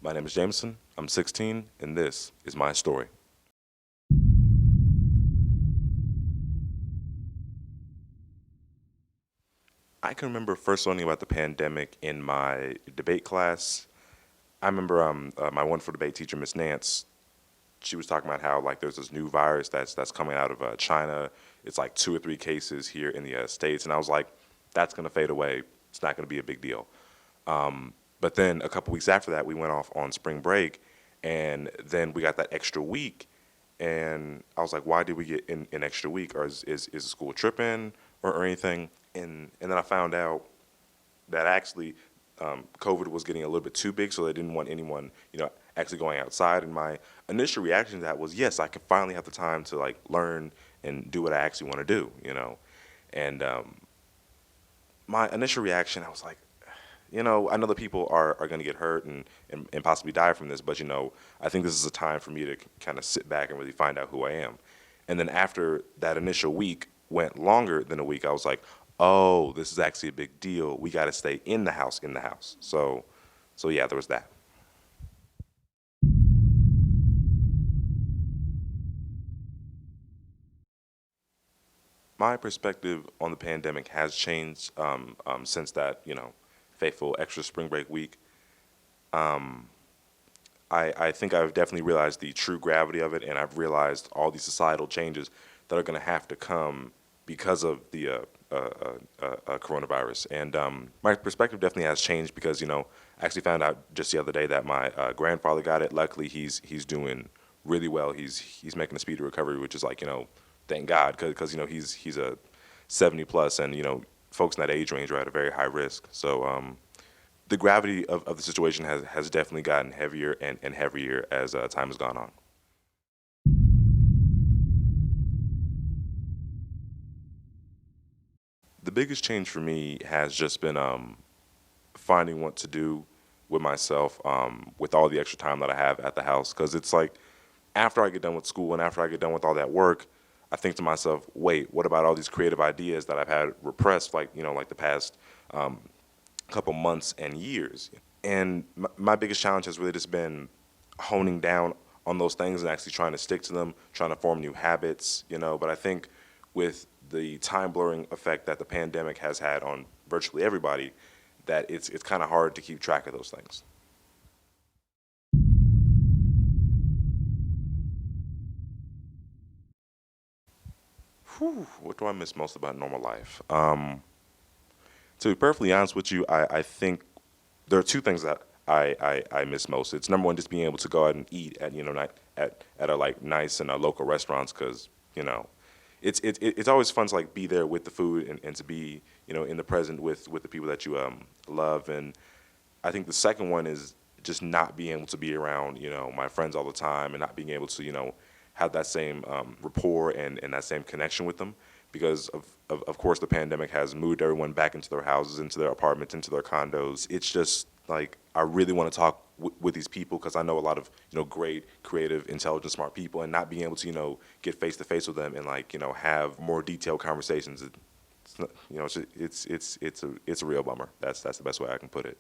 My name is Jameson, I'm 16, and this is my story. I can remember first learning about the pandemic in my debate class. I remember my wonderful debate teacher, Miss Nance, she was talking about how like there's this new virus that's coming out of China. It's like 2 or 3 cases here in the States, and I was like, that's going to fade away. It's not going to be a big deal. But then a couple weeks after that, we went off on spring break, and then we got that extra week. And I was like, why did we get an extra week? Or is the school tripping or anything? And then I found out that actually COVID was getting a little bit too big, so they didn't want anyone, actually going outside. And my initial reaction to that was, yes, I can finally have the time to like learn and do what I actually want to do. And my initial reaction, I was like, I know that people are going to get hurt and possibly die from this, but, I think this is a time for me to kind of sit back and really find out who I am. And then after that initial week went longer than a week, I was like, oh, this is actually a big deal. We got to stay in the house, So yeah, there was that. My perspective on the pandemic has changed since that, fateful extra spring break week. Um, I think I've definitely realized the true gravity of it, and I've realized all these societal changes that are going to have to come because of the coronavirus. And my perspective definitely has changed because, I actually found out just the other day that my grandfather got it. Luckily, he's doing really well. He's making a speedy recovery, which is like, thank God, because he's a 70 plus, and folks in that age range are at a very high risk. So the gravity of the situation has definitely gotten heavier and heavier as time has gone on. The biggest change for me has just been finding what to do with myself with all the extra time that I have at the house. Because it's like after I get done with school and after I get done with all that work, I think to myself, wait, what about all these creative ideas that I've had repressed, like the past um, couple months and years? And my biggest challenge has really just been honing down on those things and actually trying to stick to them, trying to form new habits. But I think with the time blurring effect that the pandemic has had on virtually everybody, that it's kind of hard to keep track of those things. Whew, what do I miss most about normal life? To be perfectly honest with you, I think there are two things that I miss most. It's number one, just being able to go out and eat at not at a like nice and local restaurants because it's always fun to like be there with the food and to be in the present with the people that you love. And I think the second one is just not being able to be around my friends all the time and not being able to have that same rapport and that same connection with them because of course the pandemic has moved everyone back into their houses, into their apartments, into their condos. It's just like I really want to talk with these people because I know a lot of great, creative, intelligent, smart people, and not being able to get face to face with them and like have more detailed conversations. It's not, it's a real bummer. That's the best way I can put it.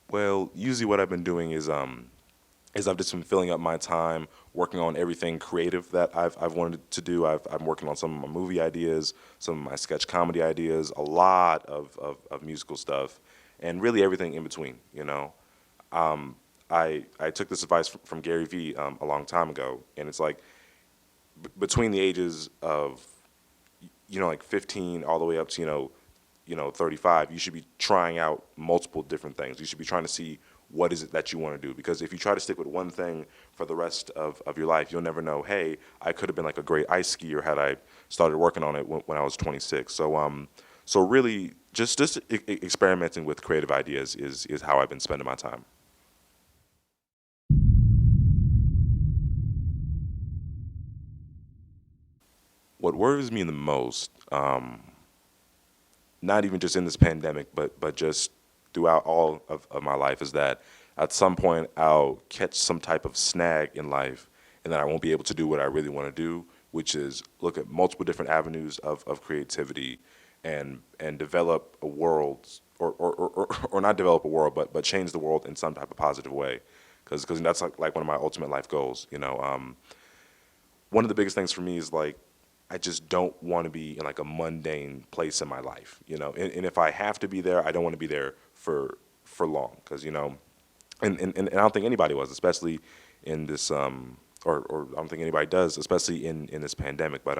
Well, usually what I've been doing is I've just been filling up my time working on everything creative that I've wanted to do. I'm working on some of my movie ideas, some of my sketch comedy ideas, a lot of musical stuff, and really everything in between. I took this advice from Gary Vee a long time ago, and it's like between the ages of like 15 all the way up to 35, you should be trying out multiple different things. You should be trying to see what is it that you want to do. Because if you try to stick with one thing for the rest of your life, you'll never know, hey, I could have been like a great ice skier had I started working on it when I was 26. So really, just experimenting with creative ideas is how I've been spending my time. What worries me the most, not even just in this pandemic, but just throughout all of my life, is that at some point I'll catch some type of snag in life, and then I won't be able to do what I really want to do, which is look at multiple different avenues of creativity and develop a world, or not develop a world, but change the world in some type of positive way, because that's like one of my ultimate life goals. One of the biggest things for me is like I just don't want to be in like a mundane place in my life, and if I have to be there, I don't want to be there for long, because and I don't think anybody was, especially in this or I don't think anybody does, especially in this pandemic. But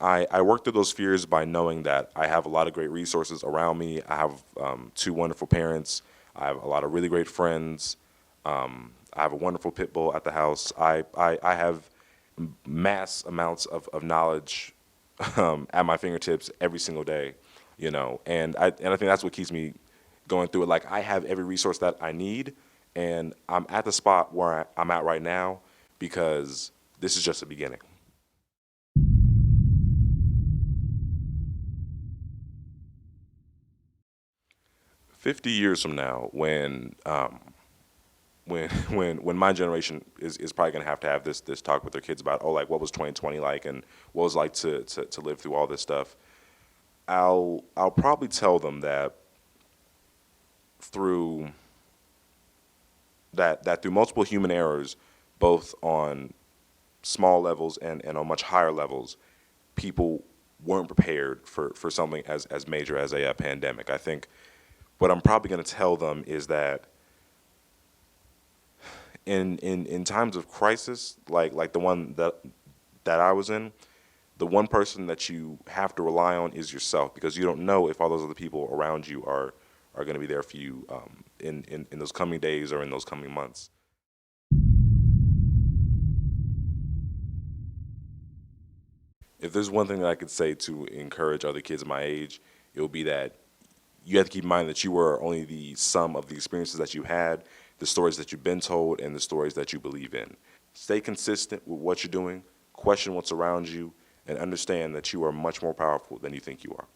I work through those fears by knowing that I have a lot of great resources around me. I have two wonderful parents. I have a lot of really great friends. I have a wonderful pit bull at the house. I have mass amounts of knowledge at my fingertips every single day, and I think that's what keeps me going through it. Like, I have every resource that I need, and I'm at the spot where I'm at right now because this is just the beginning. 50 years from now, when my generation is probably going to have this talk with their kids about, oh, like, what was 2020 like, and what was it like to live through all this stuff, I'll probably tell them that through through multiple human errors, both on small levels and on much higher levels, people weren't prepared for something as major as a pandemic. I think what I'm probably going to tell them is that in times of crisis, like the one that I was in, the one person that you have to rely on is yourself, because you don't know if all those other people around you are going to be there for you in those coming days or in those coming months. If there's one thing that I could say to encourage other kids my age, it would be that you have to keep in mind that you were only the sum of the experiences that you had, the stories that you've been told, and the stories that you believe in. Stay consistent with what you're doing, question what's around you, and understand that you are much more powerful than you think you are.